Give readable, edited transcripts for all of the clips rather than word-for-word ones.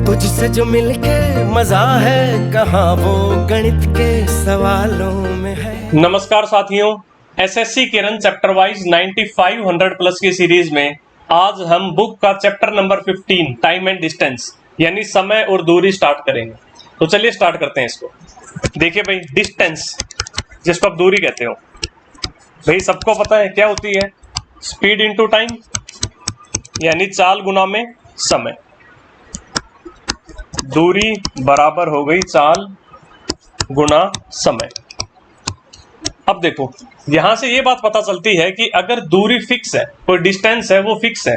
तुझसे जो मिलके मजा है कहाँ वो गणित के सवालों में है। नमस्कार साथियों, एसएससी किरण चैप्टर वाइज 9500 प्लस की सीरीज में आज हम बुक का chapter number 15 time and distance यानी समय और दूरी स्टार्ट करेंगे। तो चलिए स्टार्ट करते हैं इसको। देखिए भाई, डिस्टेंस जिसको आप दूरी कहते हो, भाई सबको पता है क्या होती है, स्पीड इनटू टाइम यानी चाल गुना में समय। दूरी बराबर हो गई चाल गुना समय। अब देखो, यहां से ये बात पता चलती है कि अगर दूरी फिक्स है, कोई डिस्टेंस है वो फिक्स है,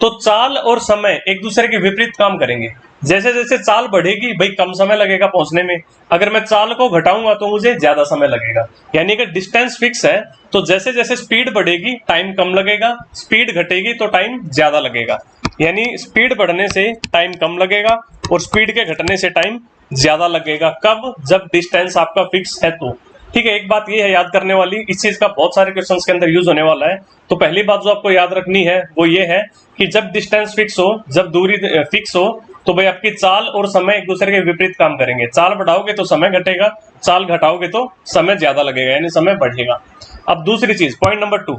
तो चाल और समय एक दूसरे के विपरीत काम करेंगे। जैसे जैसे चाल बढ़ेगी भाई कम समय लगेगा पहुंचने में, अगर मैं चाल को घटाऊंगा तो मुझे ज्यादा समय लगेगा। यानी अगर डिस्टेंस फिक्स है तो जैसे जैसे स्पीड बढ़ेगी टाइम कम लगेगा, स्पीड घटेगी तो टाइम ज्यादा लगेगा। यानी स्पीड बढ़ने से टाइम कम लगेगा और स्पीड के घटने से टाइम ज्यादा लगेगा। कब? जब डिस्टेंस आपका फिक्स है तो। ठीक है, एक बात ये है याद करने वाली, इस चीज का बहुत सारे क्वेश्चंस के अंदर यूज होने वाला है। तो पहली बात जो आपको याद रखनी है वो ये है कि जब डिस्टेंस फिक्स हो, जब दूरी फिक्स हो, तो भाई आपकी चाल और समय एक दूसरे के विपरीत काम करेंगे। चाल बढ़ाओगे तो समय घटेगा, चाल घटाओगे तो समय ज्यादा लगेगा यानी समय बढ़ेगा। अब दूसरी चीज, पॉइंट नंबर 2,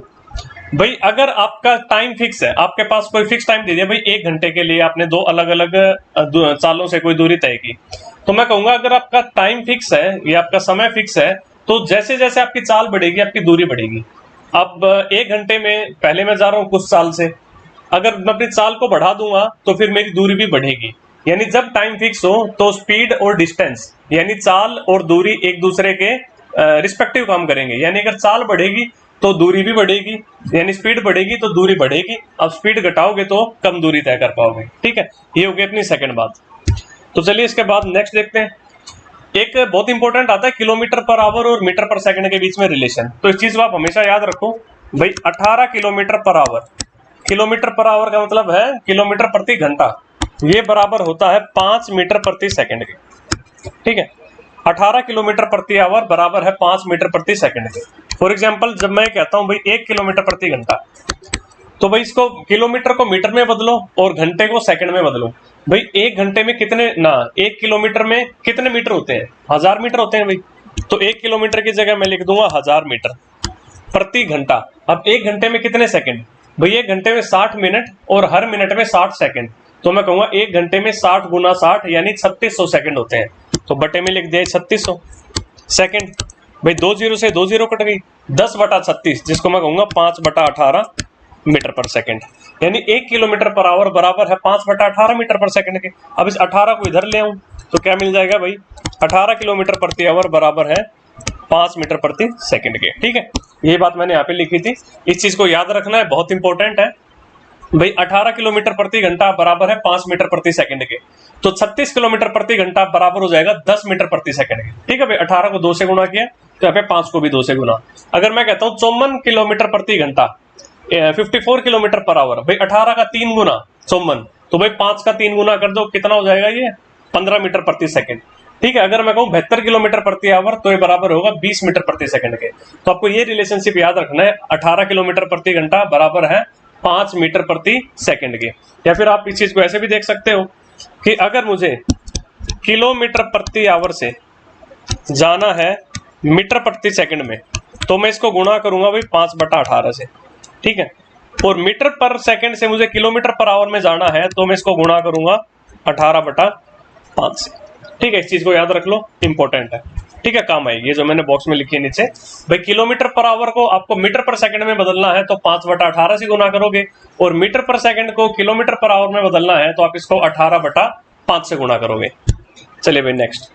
भाई अगर आपका टाइम फिक्स है, आपके पास कोई फिक्स टाइम दे दिया भाई 1 घंटे के लिए आपने दो अलग अलग चालों से कोई दूरी तय की, तो मैं कहूंगा अगर आपका टाइम फिक्स है या आपका समय फिक्स है तो जैसे जैसे आपकी चाल बढ़ेगी आपकी दूरी बढ़ेगी। अब 1 घंटे में पहले मैं जा रहा हूँ कुछ चाल से, अगर मैं अपनी चाल को बढ़ा दूंगा तो फिर मेरी दूरी भी बढ़ेगी। यानी जब टाइम फिक्स हो तो स्पीड और डिस्टेंस यानी चाल और दूरी एक दूसरे के रिस्पेक्टिव काम करेंगे। यानी अगर चाल बढ़ेगी तो दूरी भी बढ़ेगी, यानी स्पीड बढ़ेगी तो दूरी बढ़ेगी। अब स्पीड घटाओगे तो कम दूरी तय कर पाओगे। ठीक है, ये हो गई अपनी सेकंड बात। तो चलिए इसके बाद नेक्स्ट देखते हैं। एक बहुत इंपॉर्टेंट आता है किलोमीटर पर आवर और मीटर पर सेकंड के बीच में रिलेशन। तो इस चीज को आप हमेशा याद रखो भाई, 18 kilometre per hour, kilometre per hour का मतलब है किलोमीटर प्रति घंटा, ये बराबर होता है 5 मीटर प्रति सेकंड के। ठीक है, 18 किलोमीटर प्रति आवर बराबर है 5 मीटर प्रति सेकंड के। फॉर एग्जाम्पल जब मैं कहता हूं भाई 1 किलोमीटर प्रति घंटा, तो भाई इसको किलोमीटर को मीटर में बदलो और घंटे को सेकंड में बदलो। भाई 1 घंटे में कितने ना 1 किलोमीटर में कितने मीटर होते हैं? 1000 मीटर होते हैं भाई। तो 1 किलोमीटर की जगह मैं लिख दूंगा 1000 मीटर प्रति घंटा। अब 1 घंटे में कितने सेकंड? भाई 1 घंटे में 60 मिनट और हर मिनट में 60 सेकंड। तो मैं कहूंगा 1 घंटे में 60 गुना 60 यानी 3600 सेकंड होते हैं। तो बटे में लिख दिया 3600 सेकंड। भाई 2 जीरो से 2 जीरो कट गई, 10/36 जिसको मैं कहूंगा 5/18 मीटर पर सेकंड। यानी 1 किलोमीटर पर आवर बराबर है 5/18 मीटर पर सेकंड के। अब इस 18 को इधर ले आऊं तो क्या मिल जाएगा भाई, 18 किलोमीटर प्रति आवर बराबर है 5 मीटर प्रति सेकंड के। ठीक है, ये बात मैंने यहाँ पे लिखी थी, इस चीज को याद रखना है, बहुत इंपॉर्टेंट है भाई। 18 किलोमीटर प्रति घंटा बराबर है 5 मीटर प्रति सेकंड के, तो 36 किलोमीटर प्रति घंटा बराबर हो जाएगा 10 मीटर प्रति सेकंड के। ठीक है भाई, 18 को 2 से गुणा किया तो यहाँ पे 5 को भी 2 से गुणा। अगर मैं कहता हूँ 54 किलोमीटर प्रति घंटा 54 किलोमीटर पर आवर, भाई 18 का 3 गुना 54, तो भाई 5 का 3 गुना कर दो, कितना हो जाएगा ये 15 मीटर प्रति सेकंड। ठीक है, अगर मैं कहूँ 72 किलोमीटर प्रति आवर तो ये बराबर होगा 20 मीटर प्रति सेकंड के। तो आपको ये रिलेशनशिप याद रखना है, 18 किलोमीटर प्रति घंटा बराबर है 5 मीटर प्रति सेकंड के। या फिर आप इस चीज को ऐसे भी देख सकते हो कि अगर मुझे किलोमीटर प्रति आवर से जाना है मीटर प्रति सेकंड में, तो मैं इसको गुणा करूंगा भाई 5/18 से। ठीक है, और मीटर पर सेकंड से मुझे किलोमीटर पर आवर में जाना है तो मैं इसको गुणा करूंगा 18/5 से। ठीक है, इस चीज को याद रख लो, इंपॉर्टेंट है। ठीक है, काम आएगी ये जो मैंने बॉक्स में लिखी है नीचे। भाई किलोमीटर पर आवर को आपको मीटर पर सेकंड में बदलना है तो 5/18 से गुना करोगे, और मीटर पर सेकंड को किलोमीटर पर आवर में बदलना है तो आप इसको 18/5 से गुणा करोगे। चलिए भाई नेक्स्ट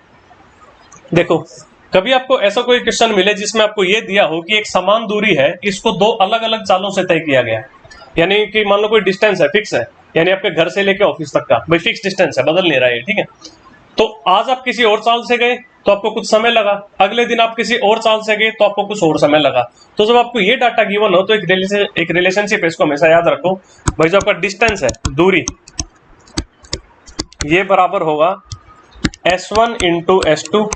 देखो, कभी आपको ऐसा कोई क्वेश्चन मिले जिसमें आपको ये दिया हो कि एक समान दूरी है, इसको 2 अलग अलग चालों से तय किया गया है। यानी कि मान लो कोई डिस्टेंस है, फिक्स है, यानी आपके घर से लेके ऑफिस तक का भाई फिक्स डिस्टेंस है, बदल नहीं रहा है। ठीक है, तो आज आप किसी और चाल से गए तो आपको कुछ समय लगा, अगले दिन आप किसी और चाल से गए तो आपको कुछ और समय लगा। तो जब आपको ये डाटा गिवन हो तो एक रिलेशनशिप है, इसको हमेशा याद रखो भाई। जो आपका डिस्टेंस है, दूरी, ये बराबर होगा S1 into S2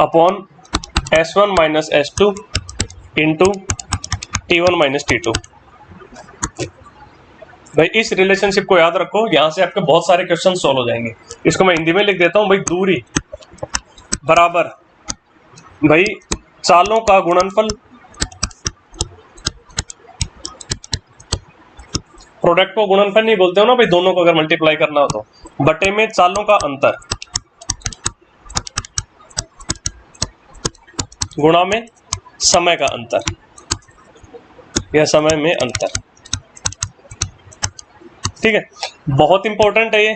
upon S1 minus S2 into T1 minus T2। भाई इस रिलेशनशिप को याद रखो, यहां से आपके बहुत सारे क्वेश्चन सॉल्व हो जाएंगे। इसको मैं हिंदी में लिख देता हूं भाई, दूरी बराबर भाई चालों का गुणनफल, प्रोडक्ट को गुणनफल नहीं बोलते हो ना भाई, दोनों को अगर मल्टीप्लाई करना हो तो, बटे में चालों का अंतर गुणा में समय का अंतर या समय में अंतर। ठीक है, बहुत इंपॉर्टेंट है ये,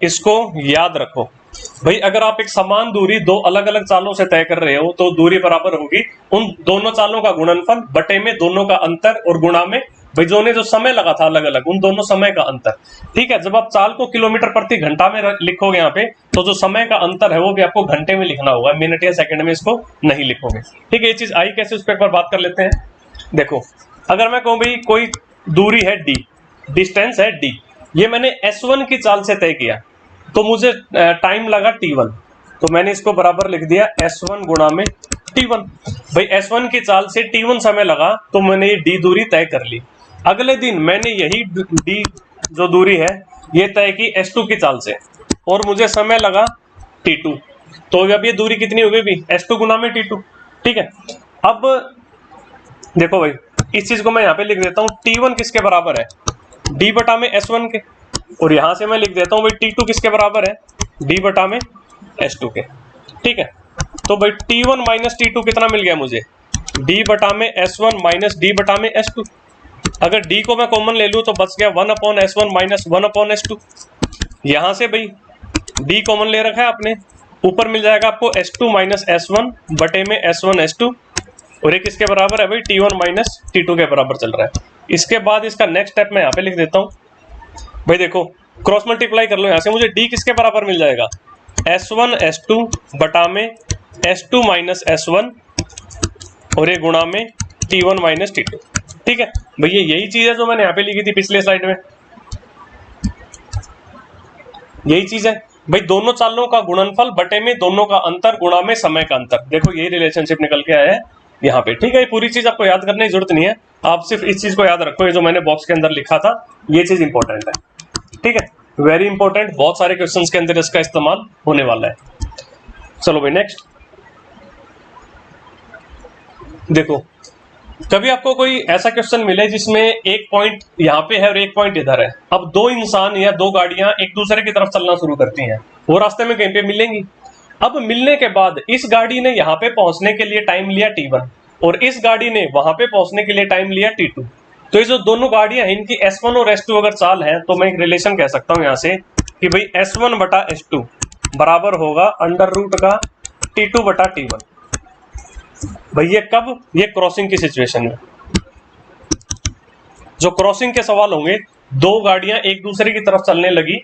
इसको याद रखो भाई। अगर आप एक समान दूरी दो अलग अलग चालों से तय कर रहे हो तो दूरी बराबर होगी उन दोनों चालों का गुणनफल बटे में दोनों का अंतर और गुणा में भाई जो समय लगा था अलग अलग उन दोनों समय का अंतर। ठीक है, जब आप चाल को किलोमीटर प्रति घंटा में लिखोगे यहाँ पे, तो जो समय का अंतर है वो भी आपको घंटे में लिखना होगा, मिनट या सेकंड में इसको नहीं लिखोगे। ठीक है, ये चीज आई कैसे, उस पर एक बार बात कर लेते हैं। देखो, अगर मैं कहूं भाई कोई दूरी है d, डिस्टेंस है d, ये मैंने S1 की चाल से तय किया तो मुझे टाइम लगा t1, तो मैंने इसको बराबर लिख दिया S1 गुणा में t1। भाई S1 की चाल से t1 समय लगा तो मैंने ये d दूरी तय कर ली। अगले दिन मैंने यही d जो दूरी है ये तय की S2 की चाल से और मुझे समय लगा t2, तो अब ये दूरी कितनी हो गई भी, S2 गुणा में t2। ठीक है, अब देखो भाई इस चीज को मैं यहाँ पे लिख देता हूँ, t1 किसके बराबर है, d बटा में S1 के, और यहां से मैं लिख देता हूं भाई t2 किसके बराबर है, d बटा में S2 के। ठीक है, तो भाई t1 माइनस t2 कितना मिल गया मुझे, d बटा में S1 माइनस d बटा में S2। अगर d को मैं कॉमन ले लूं तो बच गया 1 upon S1 minus 1 upon S2। यहां से भाई d कॉमन ले रखा है आपने, ऊपर मिल जाएगा आपको S2 माइनस S1 बटे में S1 S2, और एक किसके बराबर है भाई, t1 माइनस t2 के बराबर चल रहा है। इसके बाद इसका नेक्स्ट स्टेप मैं यहाँ पे लिख देता हूँ भाई, देखो क्रॉस मल्टीप्लाई कर लो यहाँ से, मुझे d किसके बराबर मिल जाएगा, S1 S2 बटा में S2 माइनस S1 और ये गुणा में t1 माइनस t2। ठीक है भैया, यही चीज है जो मैंने यहाँ पे लिखी थी पिछले स्लाइड में, यही चीज है भाई, दोनों चालों का गुणनफल बटे में दोनों का अंतर गुणा में समय का अंतर। देखो यही रिलेशनशिप निकल के आया है यहाँ पे। ठीक है, पूरी चीज आपको याद करने की जरूरत नहीं है, आप सिर्फ इस चीज को याद रखो, ये जो मैंने बॉक्स के अंदर लिखा था ये चीज इंपॉर्टेंट है। ठीक है, वेरी इंपॉर्टेंट, बहुत सारे क्वेश्चंस के अंदर इसका इस्तेमाल होने वाला है। चलो भाई नेक्स्ट देखो, कभी आपको कोई ऐसा क्वेश्चन मिले जिसमें एक पॉइंट यहाँ पे है और एक पॉइंट इधर है, अब दो इंसान या दो गाड़ियां एक दूसरे की तरफ चलना शुरू करती हैं, वो रास्ते में कहीं पे मिलेंगी। अब मिलने के बाद इस गाड़ी ने यहाँ पे पहुंचने के लिए टाइम लिया t1 और इस गाड़ी ने वहां पे पहुंचने के लिए टाइम लिया t2, तो ये जो दोनों गाड़ियां हैं इनकी S1 और S2 अगर चाल है तो मैं एक रिलेशन कह सकता हूं यहाँ से कि भाई S1 बटा S2 बराबर होगा अंडर रूट का t2 बटा t1। भाई ये कब, ये क्रॉसिंग की सिचुएशन में, जो क्रॉसिंग के सवाल होंगे, दो गाड़ियां एक दूसरे की तरफ चलने लगी,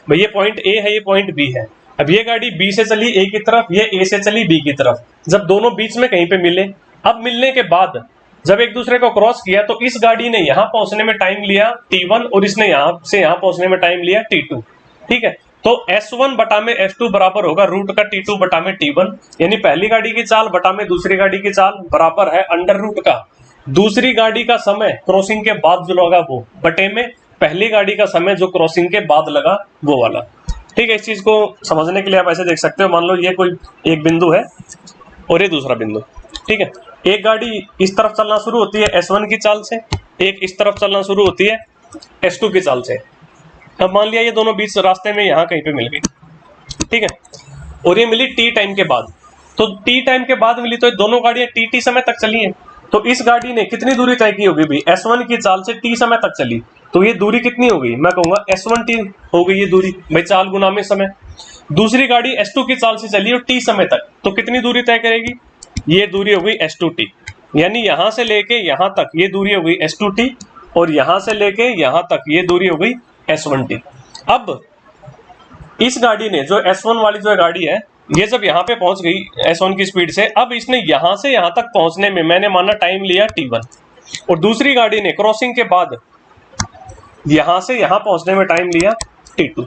भाई ये पॉइंट A है ये पॉइंट B है, अब ये गाड़ी B से चली A की तरफ, ये A से चली B की तरफ, जब दोनों बीच में कहीं पे मिले, अब मिलने के बाद जब एक दूसरे को क्रॉस किया तो इस गाड़ी ने यहां पहुंचने में टाइम लिया t1 और इसने यहां से यहां पहुंचने में टाइम लिया t2। ठीक है, तो S1 बटा में S2 बराबर होगा रूट का t2 बटा में t1, यानी पहली गाड़ी की चाल बटा में दूसरी गाड़ी की चाल बराबर है अंडर रूट का दूसरी गाड़ी का समय क्रॉसिंग के बाद जो लगा वो बटे में पहली गाड़ी का समय जो क्रॉसिंग के बाद लगा वो वाला। ठीक है, इस चीज को समझने के लिए आप ऐसे देख सकते हो, मान लो ये कोई एक बिंदु है और ये दूसरा बिंदु। ठीक है, एक गाड़ी इस तरफ चलना शुरू होती है S1 की चाल से, एक इस तरफ चलना शुरू होती है S2 की चाल से। अब मान लिया ये दोनों बीच रास्ते में यहाँ कहीं पे मिल गई। ठीक है, और ये मिली t टाइम के बाद, तो t टाइम के बाद मिली तो ये दोनों गाड़ियां t समय तक चली हैं, तो इस गाड़ी ने कितनी दूरी तय की होगी भी, S1 की चाल से t समय तक चली, तो ये दूरी कितनी हो गई, मैं कहूंगा S1t हो गई ये दूरी, भाई चाल गुना में समय। दूसरी गाड़ी S2 की चाल से चली और t समय तक, तो कितनी दूरी तय करेगी, ये दूरी हो गई S2t, यानी यहां से लेके यहां तक ये दूरी हो गई S2t और यहां से लेके यहां तक ये दूरी हो गई S1t। अब इस गाड़ी ने जो S1 वाली जो गाड़ी है ये जब यहाँ पे पहुंच गई S1 की स्पीड से, अब इसने यहां से यहां तक पहुंचने में मैंने माना टाइम लिया t1 और दूसरी गाड़ी ने क्रॉसिंग के बाद यहां से यहां पहुंचने में टाइम लिया t2।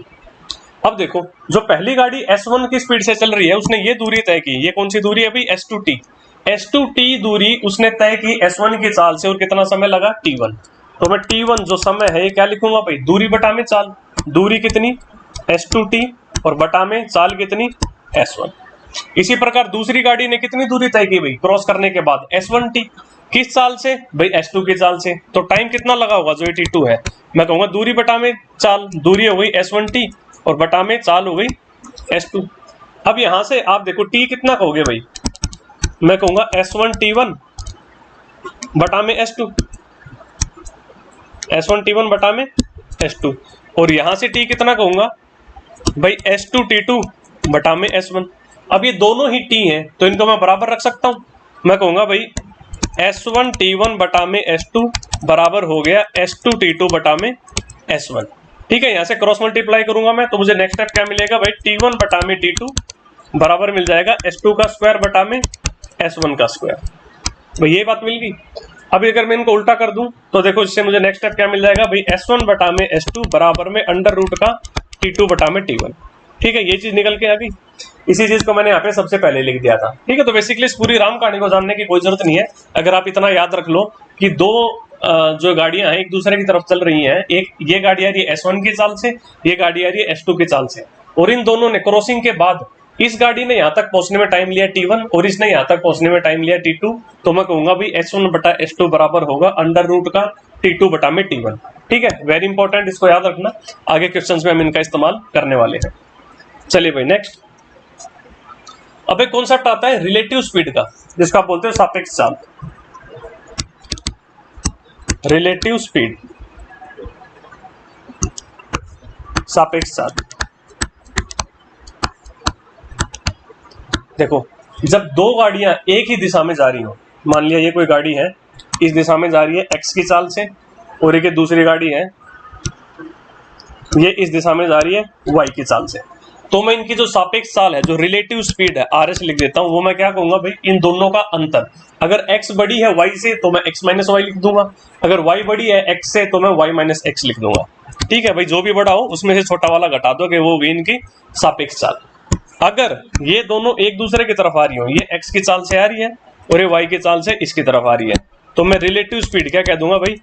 अब देखो, जो पहली गाड़ी S1 की स्पीड से चल रही है उसने ये दूरी तय की, ये कौन सी दूरी है भाई, S2t। S2t दूरी उसने तय की S1 की चाल से और कितना समय लगा t1, तो मैं t1 जो समय है ये क्या लिखूंगा भाई, दूरी बटा में चाल। दूरी कितनी s2t और बटा में चाल कितनी s1। इसी प्रकार दूसरी गाड़ी ने कितनी दूरी तय की भाई क्रॉस करने के बाद, s1t। किस चाल से भाई, s2 की चाल से। तो टाइम कितना लगा होगा जो t2 है, मैं कहूंगा दूरी बटा में चाल। दूरी हो गई s1t और बटा में चाल हो गई s2। अब यहां से आप देखो t कितना कहोगे भाई, मैं कहूंगा s1t1 बटा में s2, s1t1 बटा में s2। और यहां से t कितना कहूंगा भाई, s2t2 बटा में s1। अब ये दोनों ही t हैं तो इनको मैं बराबर रख सकता हूं। मैं कहूंगा भाई s1t1 बटा में s2 बराबर हो गया s2t2 बटा में s1। ठीक है, यहां से क्रॉस मल्टीप्लाई करूंगा मैं, तो मुझे नेक्स्ट स्टेप क्या मिलेगा भाई, t1 बटा में t2 बराबर मिल जाएगा s2 का स्क्वायर बटा में s1 का स्क्वायर। भाई ये बात मिल गई। अब अगर मैं इनको उल्टा कर दूं तो देखो इससे मुझे नेक्स्ट स्टेप क्या मिल जाएगा भाई, s1 बटा में s2 बराबर में अंडर रूट का t2 बटा में t1। ठीक है, ये चीज निकल के आ गई। इसी चीज को मैंने यहाँ पे सबसे पहले लिख दिया था। ठीक है, तो बेसिकली इस पूरी राम कहानी को जानने की कोई जरूरत नहीं है। अगर आप इतना याद रख लो कि दो जो गाड़ियां हैं एक दूसरे की तरफ चल रही हैं, एक ये गाड़ी आ रही है s1 की चाल से, ये गाड़ी आ रही है s2 की चाल से, और इन दोनों ने क्रॉसिंग के बाद इस गाड़ी ने यहाँ तक पहुंचने में टाइम लिया t1 और इसने यहाँ तक पहुंचने में टाइम लिया t2। तो मैं कहूंगा भाई s1 बटा s2 बराबर होगा अंडर रूट का t2 बटा में t1। ठीक है, वेरी इंपॉर्टेंट, इसको याद रखना, आगे क्वेश्चंस में हम इनका इस्तेमाल करने वाले हैं। चलिए भाई नेक्स्ट। अब एक कॉन्सेप्ट आता है रिलेटिव स्पीड का, जिसको आप बोलते हो सापेक्ष चाल। रिलेटिव स्पीड, सापेक्ष चाल। देखो जब दो गाड़ियां एक ही दिशा में जा रही हो, मान लिया ये कोई गाड़ी है इस दिशा में जा रही है x की चाल से, और एक दूसरी गाड़ी है ये इस दिशा में जा रही है y की चाल से, तो मैं इनकी जो सापेक्ष चाल है, जो रिलेटिव स्पीड है RS लिख देता हूं। वो मैं क्या कहूंगा भाई, इन दोनों का अंतर। अगर x बड़ी है y से तो मैं x माइनस वाई लिख दूंगा, अगर y बड़ी है x से तो मैं y माइनस एक्स लिख दूंगा। ठीक है भाई, जो भी बड़ा हो उसमें से छोटा वाला घटा दो कि वो भी इनकी सापेक्ष चाल। अगर ये दोनों एक दूसरे की तरफ आ रही हो, ये x की चाल से आ रही है और ये y की चाल से इसकी तरफ आ रही है, तो मैं रिलेटिव स्पीड क्या कह दूंगा भाई,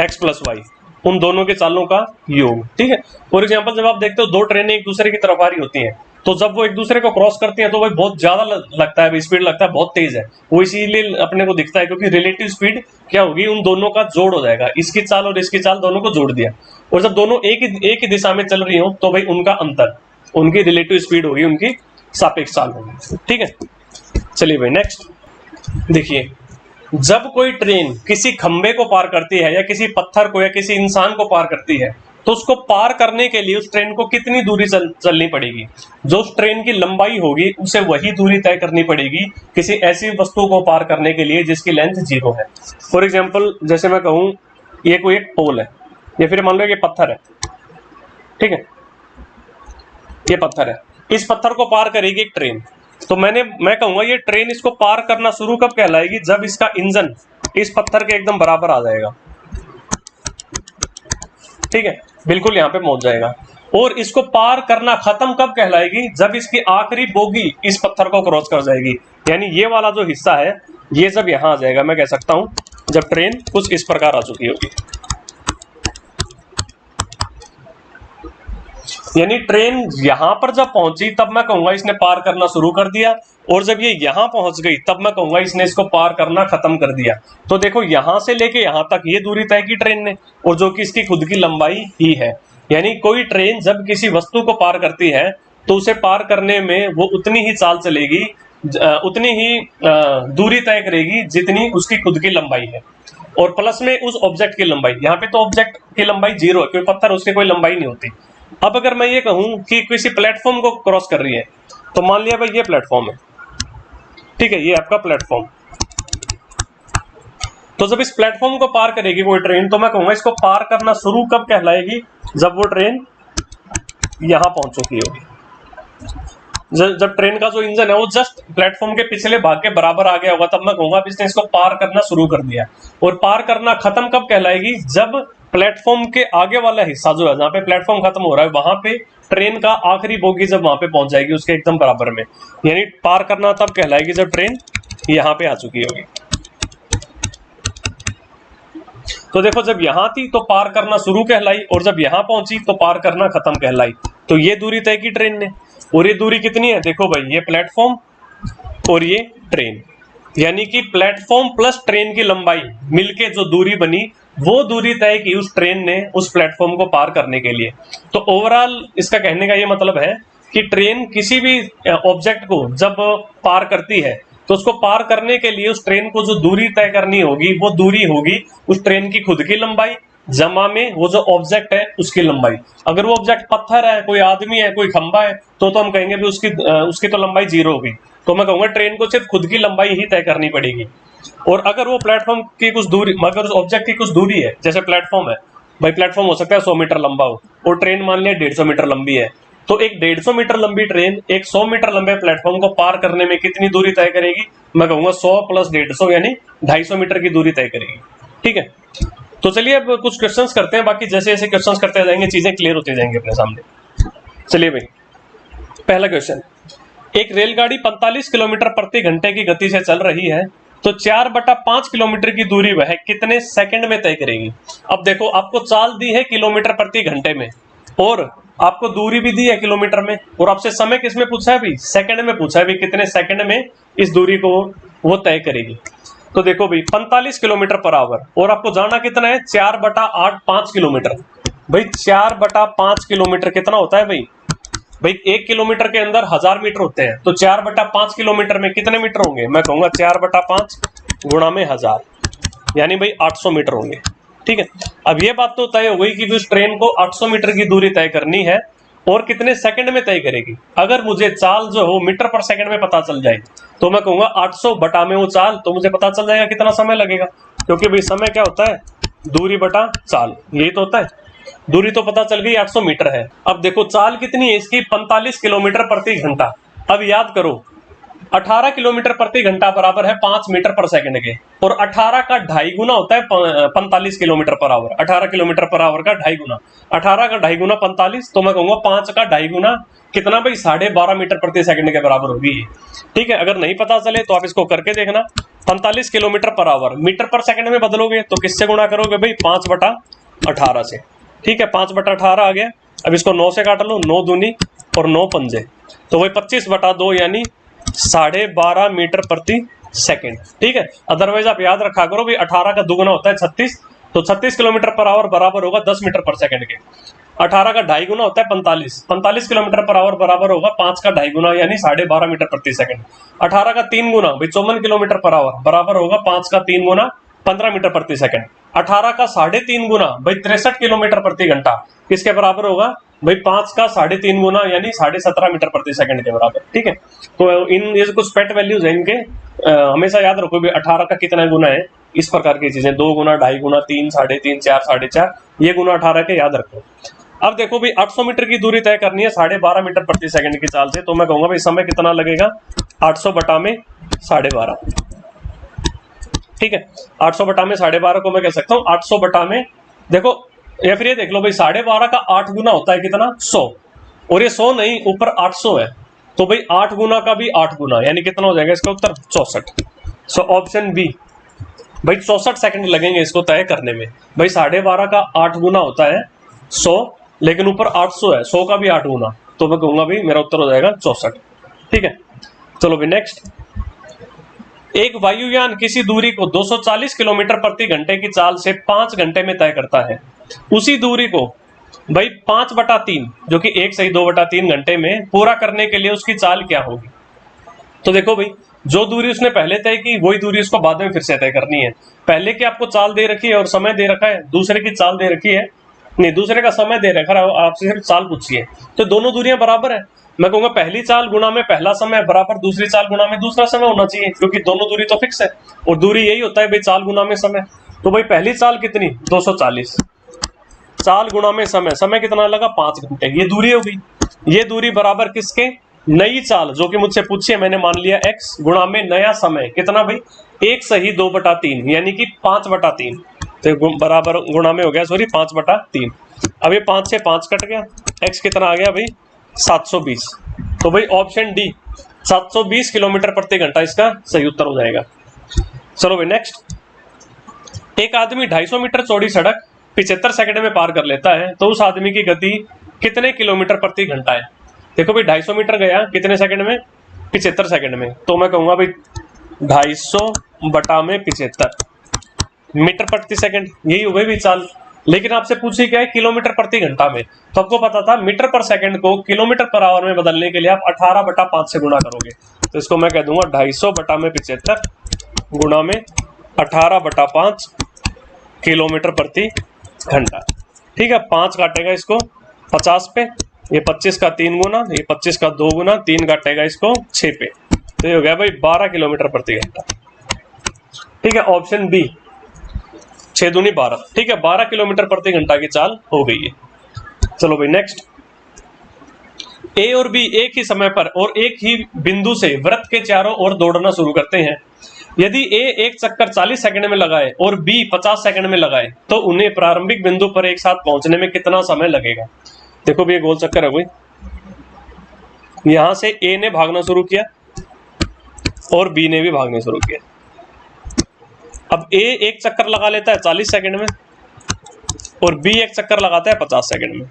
x प्लस वाई, उन दोनों के चालों का योग। ठीक है, फॉर एग्जांपल जब आप देखते हो दो ट्रेनें एक दूसरे की तरफ आ रही होती हैं, तो जब वो एक दूसरे को क्रॉस करती हैं तो भाई बहुत ज्यादा लगता है, स्पीड लगता है बहुत तेज है, वो इसीलिए अपने को दिखता है क्योंकि रिलेटिव स्पीड क्या होगी, उन दोनों का जोड़ हो जाएगा, इसकी चाल और इसकी चाल दोनों को जोड़ दिया। और जब दोनों एक ही दिशा में चल रही हो तो भाई उनका अंतर, उनकी रिलेटिव स्पीड होगी, उनकी सापेक्ष चाल होगी। ठीक है, चलिए भाई नेक्स्ट देखिए। जब कोई ट्रेन किसी खंबे को पार करती है या किसी पत्थर को या किसी इंसान को पार करती है, तो उसको पार करने के लिए उस ट्रेन को कितनी दूरी चलनी पड़ेगी। जो उस ट्रेन की लंबाई होगी उसे वही दूरी तय करनी पड़ेगी किसी ऐसी वस्तु को पार करने के लिए जिसकी लेंथ 0 है। फॉर एग्जाम्पल जैसे मैं कहूं ये कोई एक पोल है, या फिर मान लो ये पत्थर है। ठीक है, ये पत्थर है, इस पत्थर को पार करेगी एक ट्रेन, तो मैं कहूंगा ये ट्रेन इसको पार करना शुरू कब कहलाएगी, जब इसका इंजन इस पत्थर के एकदम बराबर आ जाएगा। ठीक है, बिल्कुल यहां पे पहुंच जाएगा। और इसको पार करना खत्म कब कहलाएगी, जब इसकी आखिरी बोगी इस पत्थर को क्रॉस कर जाएगी, यानी ये वाला जो हिस्सा है ये जब यहां आ जाएगा, मैं कह सकता हूं जब ट्रेन कुछ इस प्रकार आ चुकी होगी। यानी ट्रेन यहां पर जब पहुंची तब मैं कहूंगा इसने पार करना शुरू कर दिया, और जब ये यहां पहुंच गई तब मैं कहूंगा इसने इसको पार करना खत्म कर दिया। तो देखो यहां से लेके यहां तक ये दूरी तय की ट्रेन ने, और जो कि इसकी खुद की लंबाई ही है। यानी कोई ट्रेन जब किसी वस्तु को पार करती है तो उसे पार करने में वो उतनी ही चाल चलेगी, उतनी ही दूरी तय करेगी जितनी उसकी खुद की लंबाई है, और प्लस में उस ऑब्जेक्ट की लंबाई। यहाँ पे तो ऑब्जेक्ट की लंबाई 0 है क्योंकि पत्थर उसकी कोई लंबाई नहीं होती। अब अगर मैं ये कहूं कि किसी प्लेटफॉर्म को क्रॉस कर रही है, तो मान लिया भाई ये प्लेटफॉर्म है। ठीक है, ये आपका प्लेटफॉर्म, तो जब इस प्लेटफॉर्म को पार करेगी कोई ट्रेन, तो मैं कहूंगा इसको पार करना शुरू कब कहलाएगी, जब वो ट्रेन यहां पहुंच चुकी होगी। जब ट्रेन का जो इंजन है वो जस्ट प्लेटफॉर्म के पिछले भाग के बराबर आ गया होगा, तब मैं कहूंगा इसने इसको पार करना शुरू कर दिया। और पार करना खत्म कब कहलाएगी, जब प्लेटफॉर्म के आगे वाला हिस्सा जो है, जहां पे प्लेटफॉर्म खत्म हो रहा है, वहां पे ट्रेन का आखिरी बोगी जब वहां पे पहुंच जाएगी उसके एकदम बराबर में, यानी पार करना तब कहलाएगी जब ट्रेन यहां पे आ चुकी होगी। तो देखो जब यहां थी तो पार करना शुरू कहलाई, और जब यहां पहुंची तो पार करना खत्म कहलाई। तो ये दूरी तय की ट्रेन ने, और ये दूरी कितनी है, देखो भाई ये प्लेटफॉर्म और ये ट्रेन, यानी कि प्लेटफॉर्म प्लस ट्रेन की लंबाई मिलके जो दूरी बनी वो दूरी तय की उस ट्रेन ने उस प्लेटफॉर्म को पार करने के लिए। तो ओवरऑल इसका कहने का ये मतलब है कि ट्रेन किसी भी ऑब्जेक्ट को जब पार करती है तो उसको पार करने के लिए उस ट्रेन को जो दूरी तय करनी होगी वो दूरी होगी उस ट्रेन की खुद की लंबाई जमा में वो जो ऑब्जेक्ट है उसकी लंबाई। अगर वो ऑब्जेक्ट पत्थर है, कोई आदमी है, कोई खंबा है, तो हम कहेंगे भी उसकी तो लंबाई 0 होगी। तो मैं कहूंगा ट्रेन को सिर्फ खुद की लंबाई ही तय करनी पड़ेगी। और अगर वो प्लेटफॉर्म की कुछ दूरी, अगर उस ऑब्जेक्ट की कुछ दूरी है, जैसे प्लेटफॉर्म है, भाई प्लेटफॉर्म हो सकता है 100 मीटर लंबा हो और ट्रेन मान लिया 150 मीटर लंबी है, तो एक 150 मीटर लंबी ट्रेन एक 100 मीटर लंबे प्लेटफॉर्म को पार करने में कितनी दूरी तय करेगी, मैं कहूंगा 100 प्लस 150 यानी 250 मीटर की दूरी तय करेगी। ठीक है, तो चलिए अब कुछ क्वेश्चंस करते हैं, बाकी जैसे जैसे क्वेश्चंस करते जाएंगे चीजें क्लियर होती जाएंगी अपने सामने। चलिए भाई, पहला क्वेश्चन, एक रेलगाड़ी 45 किलोमीटर प्रति घंटे की गति से चल रही है, तो 4/5 किलोमीटर की दूरी वह कितने सेकंड में तय करेगी। अब देखो आपको चाल दी है किलोमीटर प्रति घंटे में, और आपको दूरी भी दी है किलोमीटर में, और आपसे समय किसमें पूछा है भाई, सेकंड में पूछा है भाई, कितने सेकंड में इस दूरी को वो तय करेगी। तो देखो भाई 45 किलोमीटर पर आवर, और आपको जाना कितना है 4/8 5 किलोमीटर। भाई 4/5 किलोमीटर कितना होता है भाई, 1 किलोमीटर के अंदर 1000 मीटर होते हैं, तो 4/5 किलोमीटर में कितने मीटर होंगे, मैं कहूंगा 4/5 गुणा में 1000 यानी भाई 800 मीटर होंगे। ठीक है, अब ये बात तो तय हो गई कि उस ट्रेन को 800 मीटर की दूरी तय करनी है और कितने सेकंड में तय करेगी। अगर मुझे चाल जो हो मीटर पर सेकंड में पता चल जाए तो मैं कहूंगा 800 बटा में वो चाल, तो मुझे पता चल जाएगा कितना समय लगेगा, क्योंकि भाई समय क्या होता है, दूरी बटा चाल, यही तो होता है। दूरी तो पता चल गई 800 मीटर है। अब देखो चाल कितनी है इसकी, 45 किलोमीटर प्रति घंटा। अब याद करो 18 किलोमीटर प्रति घंटा बराबर है 5 मीटर पर सेकंड के, और 18 का 2.5 गुना होता है 45 kilometre per hour. 18 kilometre per hour का 2.5 गुना, 18 का 2.5 गुना 45, तो मैं कहूंगा 5 का 2.5 गुना कितना भाई 12.5 मीटर प्रति सेकंड के बराबर होगी। ठीक है, अगर नहीं पता चले तो आप इसको करके देखना। 45 किलोमीटर पर आवर मीटर पर सेकंड में बदलोगे तो किससे गुणा करोगे भाई, 5/18 से। ठीक है, 5/18 आ गया। अब इसको 9 से काट लो, 9 दूनी और 9 पंजे, तो वही 25/2 यानी 12.5 मीटर प्रति सेकंड। ठीक है, अदरवाइज आप याद रखा करो भाई 18 का दुगुना होता है 36, तो 36 किलोमीटर पर आवर बराबर होगा 10 मीटर पर सेकंड के। 18 का 2.5 गुना होता है 45, 45 किलोमीटर पर आवर बराबर होगा 5 का 2.5 गुना यानी 12.5 मीटर प्रति सेकंड। 18 का 3 गुना भाई 54 किलोमीटर पर आवर बराबर होगा 5 का 3 गुना 15 मीटर प्रति सेकंड। 18 का 3.5 गुना भाई 63 किलोमीटर प्रति घंटा किसके बराबर होगा भाई, 5 का 3.5 गुना यानी 17.5 मीटर प्रति सेकंड के बराबर। ठीक है, तो इन ये कुछ पेट वैल्यूज है इनके, हमेशा याद रखो भाई 18 का कितना गुना है, इस प्रकार की चीजें 2 गुना, 2.5 गुना, 3, 3.5, 4, 4.5, ये गुना 18 के याद रखो। अब देखो भाई 800 मीटर की दूरी तय करनी है 12.5 मीटर प्रति सेकंड की चाल से, तो मैं कहूंगा भाई समय कितना लगेगा, 800 बटा में 12.5। ठीक है, 800 बटा में 12.5 को मैं कह सकता हूँ 800 बटा में, देखो या फिर ये देख लो भाई 12.5 का 8 गुना होता है कितना, 100, और ये 100 नहीं ऊपर 800 है, तो भाई 8 गुना का भी 8 गुना यानी कितना हो जाएगा इसका उत्तर 64। सो ऑप्शन बी भाई 64 सेकंड लगेंगे इसको तय करने में। भाई 12.5 का 8 गुना होता है 100, लेकिन ऊपर 800 है, 100 का भी 8 गुना, तो मैं कहूंगा भाई मेरा उत्तर हो जाएगा 64। ठीक है, चलो भाई नेक्स्ट, एक वायुयान किसी दूरी को 240 किलोमीटर प्रति घंटे की चाल से 5 घंटे में तय करता है, उसी दूरी को भाई 5/3 जो कि 1 सही 2/3 घंटे में पूरा करने के लिए उसकी चाल क्या होगी। तो देखो भाई जो दूरी उसने पहले तय की वही दूरी उसको बाद में फिर से तय करनी है। पहले की आपको चाल दे रखी है और समय दे रखा है, दूसरे की चाल दे रखी है, नहीं दूसरे का समय दे रखा है, आपसे सिर्फ चाल पूछी है, तो दोनों दूरियां बराबर है। मैं कहूंगा पहली चाल गुणा में पहला समय बराबर दूसरी चाल गुणा में दूसरा समय होना चाहिए, क्योंकि दोनों दूरी तो फिक्स है और दूरी यही होता है भाई चाल गुणा में समय। तो भाई पहली चाल कितनी 240, चाल गुणा में समय, समय कितना लगा 5 घंटे, ये दूरी हो गई। ये दूरी बराबर किसके, नई चाल जो कि मुझसे पूछी है, मैंने मान लिया x गुणा में नया समय कितना भाई 1 सही 2/3 यानी कि 5/3, तो बराबर गुणा में हो गया सॉरी 5/3। अब ये 5 से 5 कट गया, x कितना आ गया भाई 720। तो भाई ऑप्शन डी 720 किलोमीटर प्रति घंटा इसका सही उत्तर हो जाएगा। चलो भाई नेक्स्ट, एक आदमी 250 मीटर चौड़ी सड़क 75 सेकंड में पार कर लेता है, तो उस आदमी की गति कितने किलोमीटर प्रति घंटा है? देखो भाई 250 मीटर गया कितने सेकंड में? 75 सेकंड में। तो मैं कहूंगा भाई 250 बटा में 75 मीटर प्रति सेकंड, यही हो गई भी चाल। लेकिन आपसे पूछी क्या है? किलोमीटर प्रति घंटा में। तो आपको पता था मीटर पर सेकंड को किलोमीटर पर आवर में बदलने के लिए आप 18 बटा 5 से गुणा करोगे। तो इसको मैं कह दूंगा 250 बटा में 75 गुणा में 18 बटा 5 किलोमीटर प्रति घंटा। ठीक है, 5 काटेगा इसको 50 पे, ये 25 का 3 गुना, ये 25 का 2 गुना, 3 काटेगा इसको 6 पे, तो ये हो गया भाई 12 किलोमीटर प्रति घंटा। ठीक है, ऑप्शन बी 6 दूनी 12। ठीक है, 12 किलोमीटर प्रति घंटा की चाल हो गई है। चलो भाई नेक्स्ट, ए और बी एक ही समय पर और एक ही बिंदु से वृत्त के चारों ओर दौड़ना शुरू करते हैं। यदि ए एक चक्कर 40 सेकंड में लगाए और बी 50 सेकंड में लगाए, तो उन्हें प्रारंभिक बिंदु पर एक साथ पहुंचने में कितना समय लगेगा? देखो भी ये गोल चक्कर है भाई, यहां से ए ने भागना शुरू किया और बी ने भी भागना शुरू किया। अब ए एक चक्कर लगा लेता है 40 सेकंड में और बी एक चक्कर लगाता है 50 सेकंड में,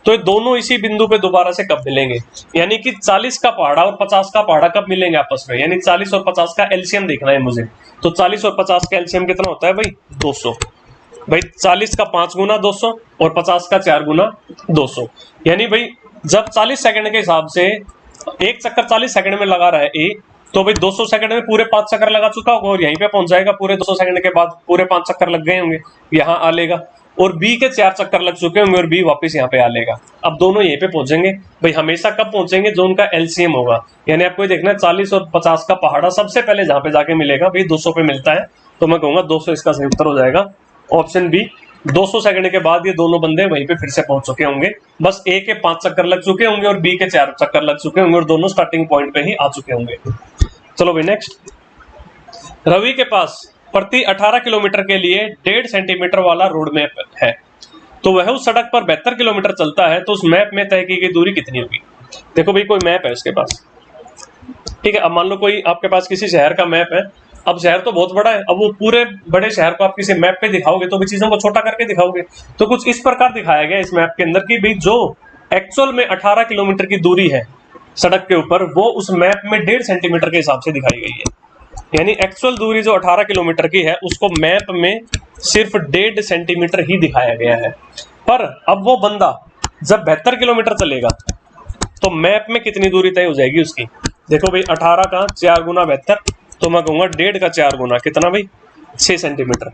तो ये दोनों इसी बिंदु पे दोबारा से कब मिलेंगे? यानी कि 40 का पहाड़ा और 50 का पहाड़ा कब मिलेंगे आपस में? यानी 40 और 50 का एलसीएम देखना है मुझे। तो 40 और 50 का एलसीएम कितना होता है भाई? 200। भाई 40 का 5 गुना 200 और 50 का 4 गुना 200। यानी भाई जब 40 सेकंड के हिसाब से एक चक्कर 40 सेकंड में लगा रहा है ए, तो भाई 200 सेकंड में पूरे 5 चक्कर लगा चुका होगा और यहीं पे पहुंच जाएगा। पूरे 200 सेकंड के बाद पूरे 5 चक्कर लग गए होंगे, यहाँ आ लेगा। और बी के 4 चक्कर लग चुके होंगे और बी वापस यहाँ पे आ लेगा। अब दोनों यहीं पे पहुंचेंगे। भाई हमेशा कब पहुंचेंगे? जो उनका एलसीएम होगा। यानी आपको ये देखना है 40 और 50 का पहाड़ा सबसे पहले जहां पे जाके मिलेगा भाई 200 पे मिलता है, तो मैं कहूंगा 200 इसका सही उत्तर हो जाएगा। ऑप्शन बी 200 सेकंड के बाद ये दोनों बंदे वहीं पे फिर से पहुंच चुके होंगे। बस ए के 5 चक्कर लग चुके होंगे और बी के 4 चक्कर लग चुके होंगे और दोनों स्टार्टिंग पॉइंट पे ही आ चुके होंगे। चलो भाई नेक्स्ट, रवि के पास प्रति 18 किलोमीटर के लिए 1.5 सेंटीमीटर वाला रोड मैप है, तो वह उस सड़क पर 72 किलोमीटर चलता है, तो उस मैप में तय की गई दूरी कितनी होगी? देखो भाई कोई मैप है उसके पास, ठीक है। अब मान लो कोई आपके पास किसी शहर का मैप है। अब शहर तो बहुत बड़ा है, अब वो पूरे बड़े शहर को आप किसी मैप पे दिखाओगे तो भी चीजों को छोटा करके दिखाओगे। तो कुछ इस प्रकार दिखाया गया इस मैप के अंदर कि भाई जो एक्चुअल में 18 किलोमीटर की दूरी है सड़क के ऊपर, वो उस मैप में 1.5 सेंटीमीटर के हिसाब से दिखाई गई है। यानी एक्चुअल दूरी जो 18 किलोमीटर की है उसको मैप में सिर्फ 1.5 सेंटीमीटर ही दिखाया गया है। पर अब वो बंदा जब 72 किलोमीटर चलेगा तो मैप में कितनी दूरी तय हो जाएगी उसकी? देखो भाई 18 का 4 गुना 72, तो मैं कहूंगा 1.5 का 4 गुना कितना भाई? 6 centimetre.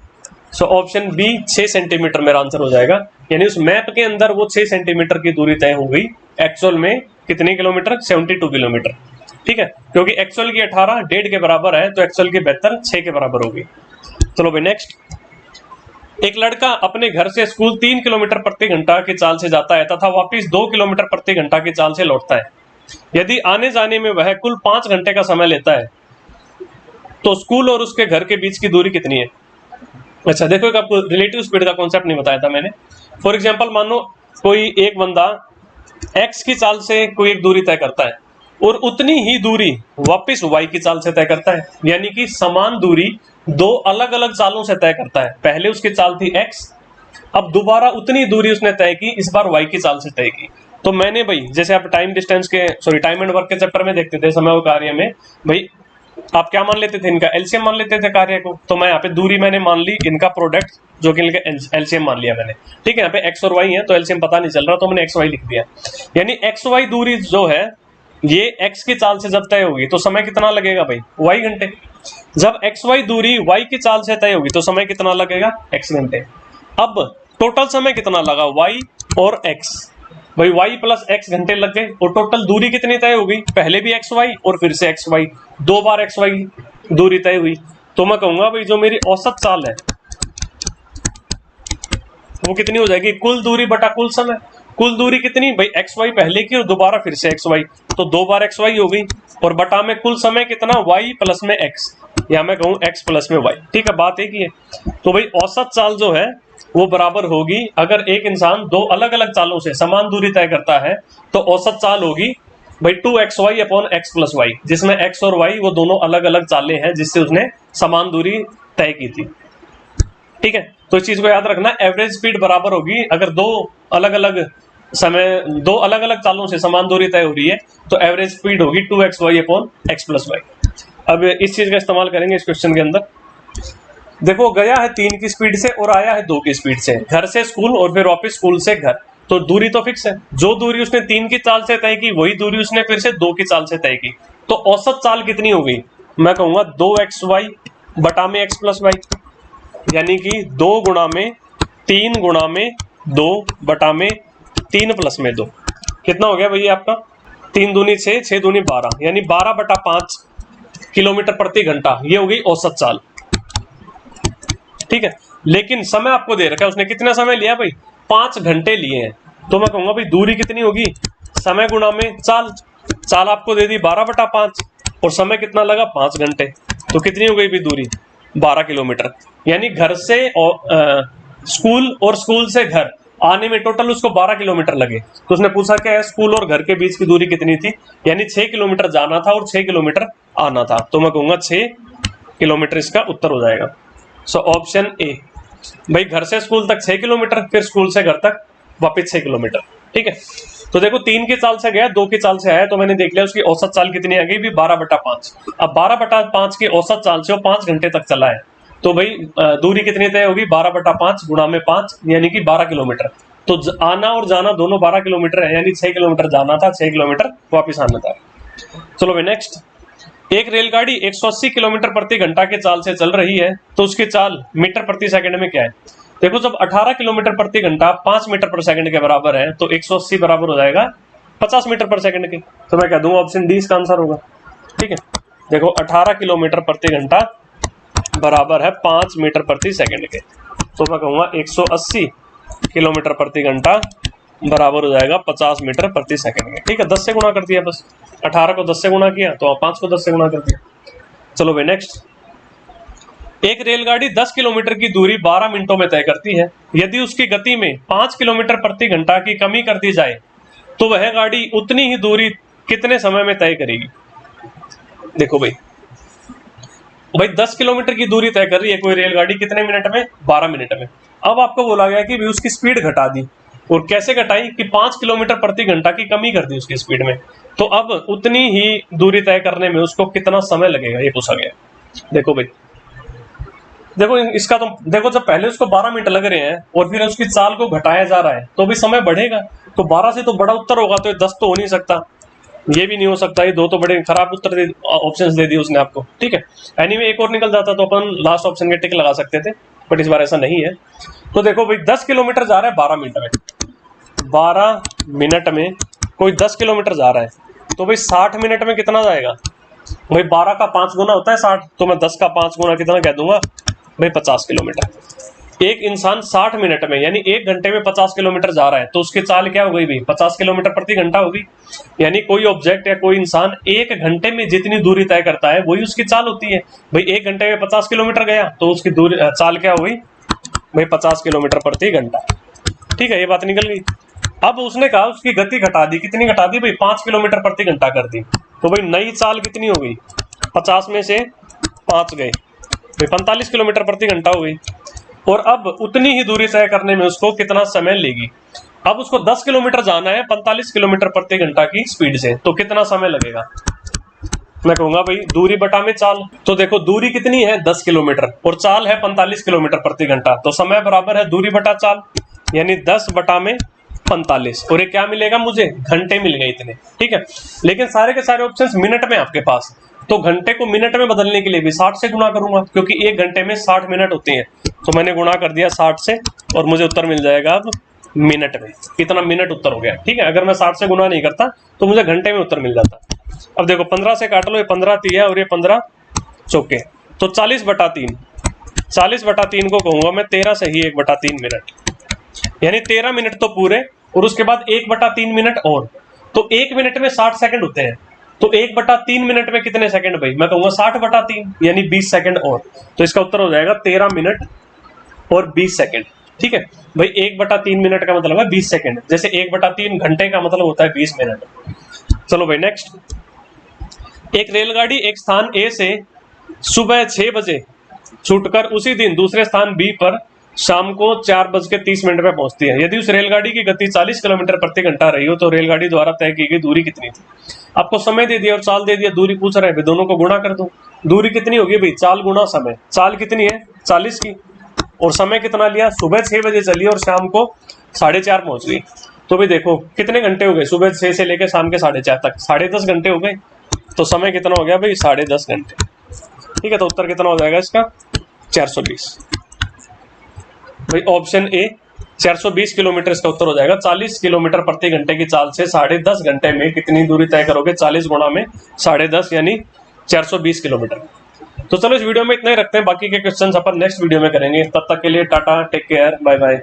So option B 6 centimetre मेरा आंसर हो जाएगा। यानी उस मैप के अंदर वो 6 सेंटीमीटर की दूरी तय हो गई। एक्चुअल में कितने किलोमीटर? 72 किलोमीटर। ठीक है, क्योंकि एक्चुअल की 18 1.5 के बराबर है, तो एक्चुअल की 72 6 के बराबर होगी। चलो भाई नेक्स्ट, एक लड़का अपने घर से स्कूल 3 किलोमीटर प्रति घंटा की चाल से जाता है तथा वापस 2 किलोमीटर प्रति घंटा की चाल से लौटता है। यदि आने जाने में वह कुल 5 घंटे का समय लेता है, तो स्कूल और उसके घर के बीच की दूरी कितनी है? अच्छा देखो, एक आपको रिलेटिव स्पीड का कॉन्सेप्ट नहीं बताया था मैंने। फॉर एग्जांपल मान लो कोई एक बंदा x की चाल से कोई एक दूरी तय करता है और उतनी ही दूरी वापस y की चाल से तय करता है। यानी कि समान दूरी 2 अलग अलग चालों से तय करता है। पहले उसकी चाल थी x, अब दोबारा उतनी दूरी उसने तय की, इस बार y की चाल से तय की। तो मैंने भाई जैसे आप टाइम एंड वर्क के चैप्टर में देखते थे समय और कार्य में, भाई आप क्या मान लेते थे? इनका एलसीएम मान लेते थे कार्य को। तो मैं यहाँ पे दूरी मैंने मान ली, इनका प्रोडक्ट जो कि इनका एलसीएम मान लिया मैंने। ठीक है, यहाँ पे एक्स और वाई है तो एलसीएम पता नहीं चल रहा, तो मैंने एक्स वाई लिख दिया। यानी एक्स वाई दूरी जो है ये एक्स की चाल से जब तय होगी तो समय कितना लगेगा भाई? वाई घंटे। जब एक्स वाई दूरी वाई की चाल से तय होगी तो समय कितना लगेगा? एक्स घंटे। अब टोटल समय कितना लगा? वाई और एक्स। भाई y प्लस एक्स घंटे लग गए और टोटल दूरी कितनी तय हो गई? पहले भी एक्स वाई और फिर से एक्स वाई, 2 बार एक्स वाई दूरी तय हुई। तो मैं कहूंगा भाई जो मेरी औसत चाल है वो कितनी हो जाएगी? कुल दूरी बटा कुल समय। कुल दूरी कितनी भाई? एक्स वाई पहले की और दोबारा फिर से एक्स वाई, तो 2 बार एक्स वाई हो गई और बटा में कुल समय कितना? वाई प्लस में एक्स, या मैं कहूँ एक्स प्लस में वाई। ठीक है, बात एक ही है। तो भाई औसत चाल जो है वो बराबर होगी, अगर एक इंसान 2 अलग अलग चालों से समान दूरी तय करता है तो औसत चाल होगी भाई 2xy upon x plus y, जिसमें x और y वो दोनों अलग अलग चालें हैं जिससे उसने समान दूरी तय की थी। ठीक है, तो इस चीज को याद रखना, एवरेज स्पीड बराबर होगी अगर दो अलग अलग चालों से समान दूरी तय हो रही है तो एवरेज स्पीड होगी 2xy upon x plus Y. अब इस चीज का इस्तेमाल करेंगे इस क्वेश्चन के अंदर। देखो गया है 3 की स्पीड से और आया है 2 की स्पीड से, घर से स्कूल और फिर वापस स्कूल से घर, तो दूरी तो फिक्स है। जो दूरी उसने 3 की चाल से तय की वही दूरी उसने फिर से 2 की चाल से तय की, तो औसत चाल कितनी हो गई? मैं कहूंगा 2xy बटा में x प्लस वाई, यानी कि 2 गुणा में 3 गुणा में 2 बटा में 3 प्लस में 2। कितना हो गया भैया आपका? 3 दूनी 6, 6 दूनी 12, यानी 12 बटा 5 किलोमीटर प्रति घंटा, ये हो गई औसत चाल। ठीक है, लेकिन समय आपको दे रखा है, उसने कितना समय लिया भाई? 5 घंटे लिए हैं, तो मैं कहूंगा भाई दूरी कितनी होगी? समय गुणा में चाल, चाल आपको दे दी 12 बटा 5 और समय कितना लगा? 5 घंटे, तो कितनी हो गई भी दूरी? 12 किलोमीटर। यानी घर से स्कूल और स्कूल से घर आने में टोटल उसको 12 किलोमीटर लगे। तो उसने पूछा क्या है स्कूल और घर के बीच की दूरी कितनी थी, यानी 6 किलोमीटर जाना था और 6 किलोमीटर आना था, तो मैं कहूंगा 6 किलोमीटर इसका उत्तर हो जाएगा। सो ऑप्शन ए, भाई घर से स्कूल तक 6 किलोमीटर, फिर स्कूल से घर तक वापस 6 किलोमीटर। ठीक है, तो देखो 3 की चाल से गया, 2 की चाल से आया, तो मैंने देख लिया उसकी औसत चाल कितनी आ गई भी 12 बटा 5। अब 12 बटा 5 की औसत चाल से वो 5 घंटे तक चला है, तो भाई दूरी कितनी तय होगी? 12 बटा 5 गुणा में 5, यानी कि 12 किलोमीटर। तो आना और जाना दोनों 12 किलोमीटर है, यानी 6 किलोमीटर जाना था, 6 किलोमीटर वापिस आना था। चलो भाई नेक्स्ट, एक रेलगाड़ी 180 किलोमीटर प्रति घंटा के चाल से चल रही है, तो उसकी चाल मीटर प्रति सेकंड में क्या है? देखो जब 18 किलोमीटर प्रति घंटा 5 मीटर पर सेकंड के बराबर है, तो 180 बराबर हो जाएगा 50 मीटर पर सेकंड के, तो मैं कह दूंगा ऑप्शन डी इसका आंसर होगा। ठीक है, देखो 18 किलोमीटर प्रति घंटा बराबर है 5 मीटर प्रति सेकंड के, तो मैं कहूंगा 180 किलोमीटर प्रति घंटा बराबर हो जाएगा 50 मीटर प्रति सेकंड के। ठीक है, 10 से गुणा कर दिया, बस 18 को 10 से गुणा किया तो 5 को 10 से गुणा कर दिया। चलो भाई नेक्स्ट, एक रेलगाड़ी 10 किलोमीटर की दूरी 12 मिनटों में तय करती है। यदि उसकी गति में 5 किलोमीटर प्रति घंटा की कमी कर दी जाए तो वह गाड़ी उतनी ही दूरी कितने समय में तय करेगी? देखो भाई 10 किलोमीटर की दूरी तय कर रही है कोई रेलगाड़ी, कितने मिनट में? 12 मिनट में। अब आपको बोला गया कि उसकी स्पीड घटा दी, और कैसे घटाई? कि 5 किलोमीटर प्रति घंटा की कमी कर दी उसकी स्पीड में, तो अब उतनी ही दूरी तय करने में उसको कितना समय लगेगा, ये पूछा गया। देखो भाई, देखो इसका तो देखो, जब पहले उसको 12 मिनट लग रहे हैं और फिर उसकी चाल को घटाया जा रहा है, तो भी समय बढ़ेगा, तो 12 से तो बड़ा उत्तर होगा, तो 10 तो हो नहीं सकता, ये भी नहीं हो सकता, ये 2 तो बड़े खराब उत्तर दे, ऑप्शंस दे दिए उसने आपको। ठीक है, एनीवे एक और निकल जाता तो अपन लास्ट ऑप्शन के टिक लगा सकते थे, बट इस बार ऐसा नहीं है। तो देखो भाई 10 किलोमीटर जा रहा है 12 मिनट में, 12 मिनट में कोई 10 किलोमीटर जा रहा है, तो भाई 60 मिनट में कितना जाएगा? भाई 12 का 5 गुना होता है 60, तो मैं 10 का 5 गुना कितना कह दूंगा भाई 50 किलोमीटर। एक इंसान 60 मिनट में यानी 1 घंटे में 50 किलोमीटर जा रहा है, तो उसकी चाल क्या हो गई भाई? 50 किलोमीटर प्रति घंटा होगी। यानी कोई ऑब्जेक्ट या कोई इंसान 1 घंटे में जितनी दूरी तय करता है वही उसकी चाल होती है। भाई 1 घंटे में 50 किलोमीटर गया, तो उसकी दूरी चाल क्या हो गई भाई? 50 किलोमीटर प्रति घंटा। ठीक है, ये बात निकल गई। अब उसने कहा उसकी गति घटा दी, कितनी घटा दी भाई? 5 किलोमीटर प्रति घंटा कर दी, तो भाई नई चाल कितनी हो गई? 50 में से 5 गए, 45 किलोमीटर प्रति घंटा हो गई। और अब उतनी ही दूरी तय करने में उसको कितना समय लेगी? अब उसको 10 किलोमीटर जाना है 45 किलोमीटर प्रति घंटा की स्पीड से, तो कितना समय लगेगा? मैं कहूंगा भाई दूरी बटा में चाल। तो देखो दूरी कितनी है? 10 किलोमीटर और चाल है 45 किलोमीटर प्रति घंटा, तो समय बराबर है दूरी बटा चाल, यानी 10 बटा में 45, और ये क्या मिलेगा मुझे? घंटे मिल गए इतने। ठीक है, लेकिन सारे के सारे ऑप्शंस मिनट में आपके पास, तो घंटे को मिनट में बदलने के लिए भी 60 से गुणा करूंगा, क्योंकि 1 घंटे में 60 मिनट होते हैं, तो मैंने गुणा कर दिया 60 से और मुझे उत्तर मिल जाएगा अब मिनट में। इतना मिनट उत्तर हो गया। ठीक है, अगर मैं 60 से गुणा नहीं करता तो मुझे घंटे में उत्तर मिल जाता। अब देखो 15 से काट लो, ये 15 तिया और ये 15 चौके, तो 40 बटा 3, 40 बटा 3 को कहूंगा मैं 13 से ही 1 बटा 3 मिनट, यानी 13 मिनट तो पूरे, और उसके बाद 1 बटा 3 मिनट और, तो 1 मिनट में 60 सेकंड होते हैं, तो 1 बटा 3 मिनट में कितने सेकंड भाई? मैं कहूंगा 60 बटा 3 यानी 20 सेकंड और, तो इसका उत्तर हो जाएगा 13 मिनट और 20 सेकंड। ठीक है भाई, 1 बटा 3 मिनट का मतलब है 20 सेकंड, जैसे 1 बटा 3 घंटे का मतलब होता है 20 मिनट। चलो भाई नेक्स्ट, एक रेलगाड़ी एक स्थान ए से सुबह 6 बजे छूटकर उसी दिन दूसरे स्थान बी पर शाम को 4:30 पे पहुंचती है। यदि उस रेलगाड़ी की गति 40 किलोमीटर प्रति घंटा रही हो तो रेलगाड़ी द्वारा तय की गई दूरी कितनी थी। आपको समय दे दिया और चाल दे दिया, दूरी पूछ रहे हैं, दोनों को गुणा कर दो। दूरी कितनी होगी भाई, चाल गुणा समय। चाल कितनी है 40 की, और समय कितना लिया, सुबह 6 बजे चली और शाम को 4:30 पहुंच गई। तो भी देखो कितने घंटे हो गए, सुबह 6 से लेकर शाम के 4:30 तक, 10.5 घंटे हो गए। तो समय कितना हो गया भाई, 10.5 घंटे। ठीक है, तो उत्तर कितना हो जाएगा इसका, 420। भाई ऑप्शन ए 420 किलोमीटर इसका उत्तर हो जाएगा। 40 किलोमीटर प्रति घंटे की चाल से 10.5 घंटे में कितनी दूरी तय करोगे, 40 गुणा में 10.5 यानी 420 किलोमीटर। तो चलो इस वीडियो में इतना ही रखते हैं, बाकी के क्वेश्चंस अपन नेक्स्ट वीडियो में करेंगे। तब तक के लिए tata, take care, bye bye.